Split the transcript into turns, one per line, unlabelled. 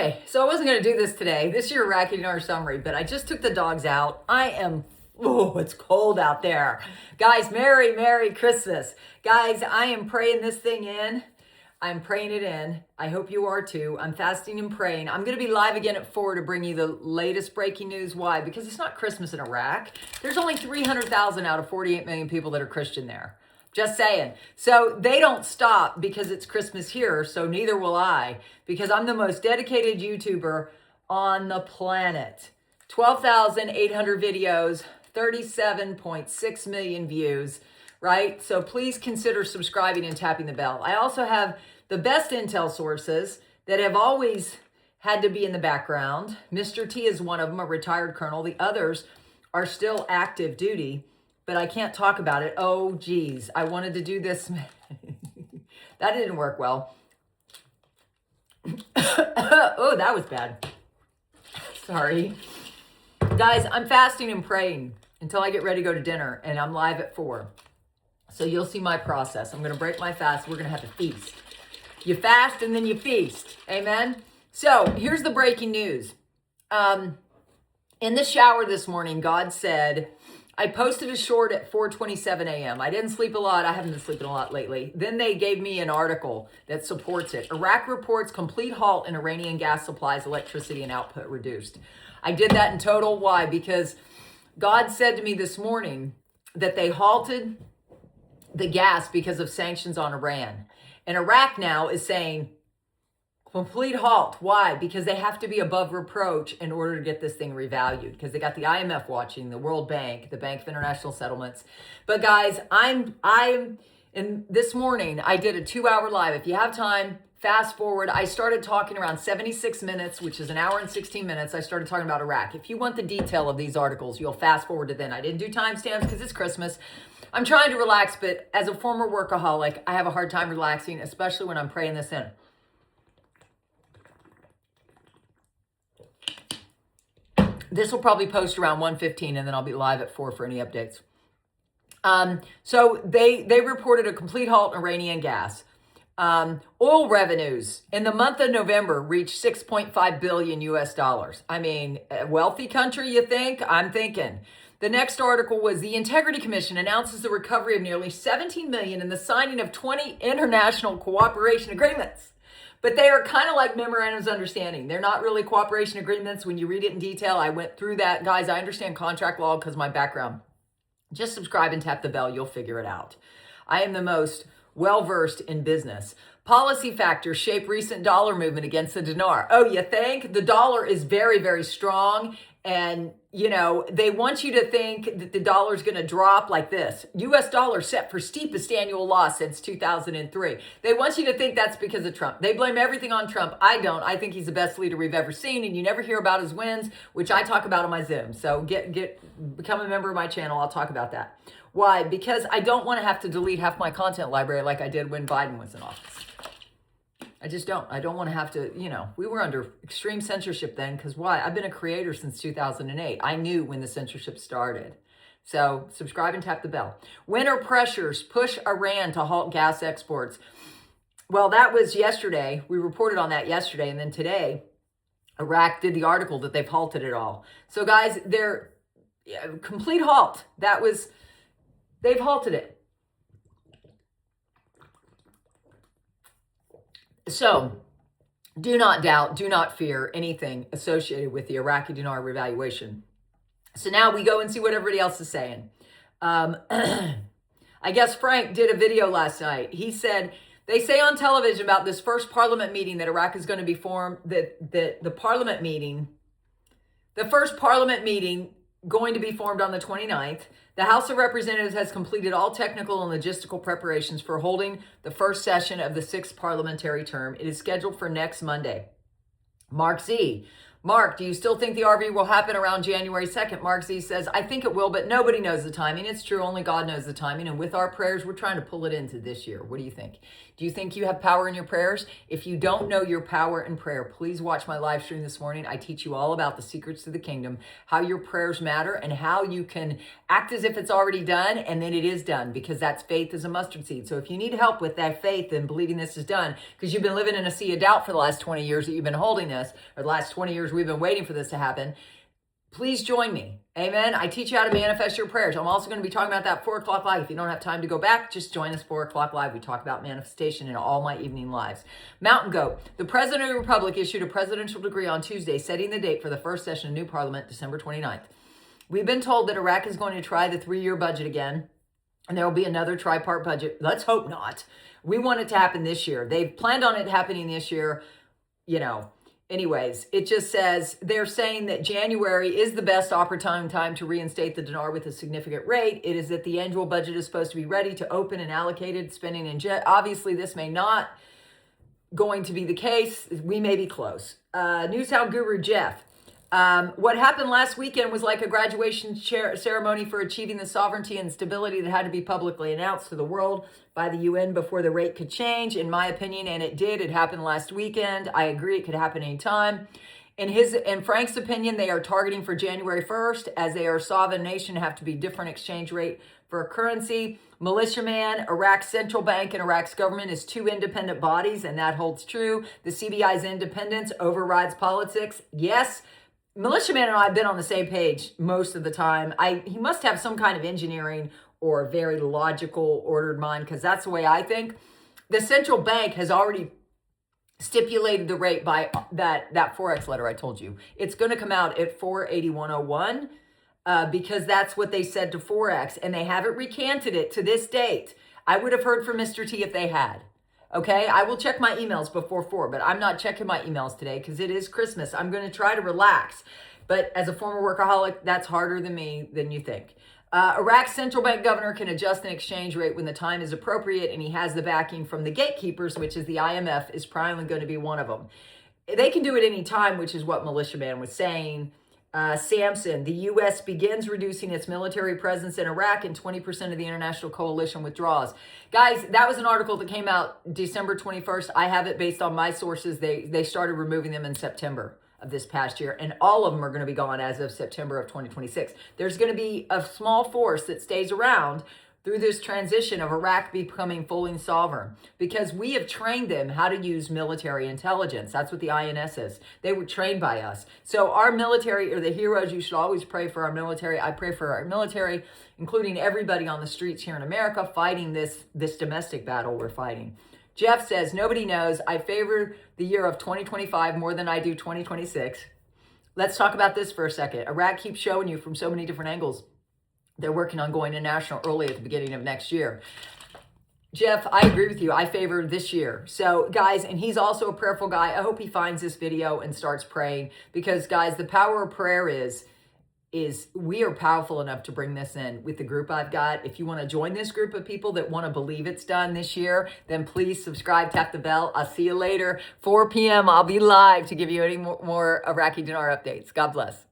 Okay, so I wasn't going to do this today. This is your Iraqi Dinar Summary, but I just took the dogs out. It's cold out there. Guys, Merry Christmas. Guys, I am praying this thing in. I'm praying it in. I hope you are too. I'm fasting and praying. I'm going to be live again at 4 to bring you the latest breaking news. Why? Because it's not Christmas in Iraq. There's only 300,000 out of 48 million people that are Christian there. Just saying. So they don't stop because it's Christmas here, so neither will I, because I'm the most dedicated YouTuber on the planet. 12,800 videos, 37.6 million views, right? So please consider subscribing and tapping the bell. I also have the best intel sources that have always had to be in the background. Mr. T is one of them, a retired colonel. The others are still active duty, but I can't talk about it. Oh, geez. I wanted to do this. That didn't work well. Oh, that was bad. Sorry. Guys, I'm fasting and praying until I get ready to go to dinner, and I'm live at 4. So you'll see my process. I'm going to break my fast. We're going to have a feast. You fast and then you feast. Amen? So here's the breaking news. In the shower this morning, God said, I posted a short at 4:27 a.m. I didn't sleep a lot. I haven't been sleeping a lot lately. Then they gave me an article that supports it. Iraq reports complete halt in Iranian gas supplies, electricity, and output reduced. I did that in total. Why? Because God said to me this morning that they halted the gas because of sanctions on Iran. And Iraq now is saying, complete halt. Why? Because they have to be above reproach in order to get this thing revalued. Because they got the IMF watching, the World Bank, the Bank of International Settlements. But guys, and this morning I did a 2-hour live. If you have time, fast forward. I started talking around 76 minutes, which is an hour and 16 minutes. I started talking about Iraq. If you want the detail of these articles, you'll fast forward to then. I didn't do timestamps because it's Christmas. I'm trying to relax, but as a former workaholic, I have a hard time relaxing, especially when I'm praying this in. This will probably post around 1:15, and then I'll be live at 4 for any updates. So they reported a complete halt in Iranian gas. Oil revenues in the month of November reached $6.5 billion US dollars. I mean, a wealthy country, you think? I'm thinking. The next article was the Integrity Commission announces the recovery of nearly 17 million and the signing of 20 international cooperation agreements. But they are kind of like memorandums of understanding. They're not really cooperation agreements. When you read it in detail, I went through that. Guys, I understand contract law because of my background. Just subscribe and tap the bell. You'll figure it out. I am the most well-versed in business. Policy factors shape recent dollar movement against the dinar. Oh, you think? The dollar is very, very strong. And, you know, they want you to think that the dollar is going to drop like this. U.S. dollar set for steepest annual loss since 2003. They want you to think that's because of Trump. They blame everything on Trump. I don't. I think he's the best leader we've ever seen. And you never hear about his wins, which I talk about on my Zoom. So become a member of my channel. I'll talk about that. Why? Because I don't want to have to delete half my content library like I did when Biden was in office. I just don't. I don't want to have to, we were under extreme censorship then because why? I've been a creator since 2008. I knew when the censorship started. So subscribe and tap the bell. Winter pressures push Iran to halt gas exports. Well, that was yesterday. We reported on that yesterday. And then today, Iraq did the article that they've halted it all. So guys, they're complete halt. They've halted it. So do not doubt, do not fear anything associated with the Iraqi dinar revaluation. So now we go and see what everybody else is saying. I guess Frank did a video last night. He said, they say on television about this first parliament meeting that Iraq is going to be formed, that the first parliament meeting going to be formed on the 29th. The House of Representatives has completed all technical and logistical preparations for holding the first session of the 6th parliamentary term. It is scheduled for next Monday. Mark Z. Mark, do you still think the RV will happen around January 2nd? Mark Z says, I think it will, but nobody knows the timing. It's true. Only God knows the timing. And with our prayers, we're trying to pull it into this year. What do you think? Do you think you have power in your prayers? If you don't know your power in prayer, please watch my live stream this morning. I teach you all about the secrets to the kingdom, how your prayers matter, and how you can act as if it's already done, and then it is done, because that's faith as a mustard seed. So if you need help with that faith and believing this is done, because you've been living in a sea of doubt for the last 20 years that you've been holding this, or the last 20 years we've been waiting for this to happen, please join me. Amen. I teach you how to manifest your prayers. I'm also going to be talking about that 4 o'clock live. If you don't have time to go back, just join us 4 o'clock live. We talk about manifestation in all my evening lives. Mountain Goat. The President of the Republic issued a presidential decree on Tuesday, setting the date for the first session of new parliament, December 29th. We've been told that Iraq is going to try the 3-year budget again, and there will be another tripart budget. Let's hope not. We want it to happen this year. They've planned on it happening this year, Anyways, it just says they're saying that January is the best opportune time to reinstate the dinar with a significant rate. It is that the annual budget is supposed to be ready to open and allocated spending in jet. Obviously, this may not going to be the case. We may be close. Newshound Guru Jeff. What happened last weekend was like a graduation ceremony for achieving the sovereignty and stability that had to be publicly announced to the world by the UN before the rate could change, in my opinion, and it did. It happened last weekend. I agree it could happen anytime. In Frank's opinion, they are targeting for January 1st, as they are a sovereign nation, have to be different exchange rate for a currency. Militiaman, Iraq's central bank and Iraq's government is 2 independent bodies, and that holds true. The CBI's independence overrides politics. Yes, Militiaman and I have been on the same page most of the time. He must have some kind of engineering or very logical, ordered mind, because that's the way I think. The central bank has already stipulated the rate by that Forex letter I told you. It's going to come out at 481.01 because that's what they said to Forex, and they haven't recanted it to this date. I would have heard from Mr. T if they had. Okay, I will check my emails before 4, but I'm not checking my emails today because it is Christmas. I'm going to try to relax. But as a former workaholic, that's harder than you think. Iraq's central bank governor can adjust an exchange rate when the time is appropriate, and he has the backing from the gatekeepers, which is the IMF, is probably going to be one of them. They can do it any time, which is what Militiaman was saying. Samson, the U.S. begins reducing its military presence in Iraq, and 20% of the international coalition withdraws. Guys, that was an article that came out December 21st. I have it based on my sources. They started removing them in September of this past year, and all of them are going to be gone as of September of 2026. There's going to be a small force that stays around through this transition of Iraq becoming fully sovereign, because we have trained them how to use military intelligence. That's what the INS is. They were trained by us. So our military are the heroes. You should always pray for our military. I pray for our military, including everybody on the streets here in America fighting this domestic battle we're fighting. Jeff says, nobody knows. I favor the year of 2025 more than I do 2026. Let's talk about this for a second. Iraq keeps showing you from so many different angles. They're working on going to national early at the beginning of next year. Jeff, I agree with you. I favor this year. So, guys, and he's also a prayerful guy. I hope he finds this video and starts praying, because, guys, the power of prayer is we are powerful enough to bring this in with the group I've got. If you want to join this group of people that want to believe it's done this year, then please subscribe, tap the bell. I'll see you later. 4 p.m. I'll be live to give you any more Iraqi Dinar updates. God bless.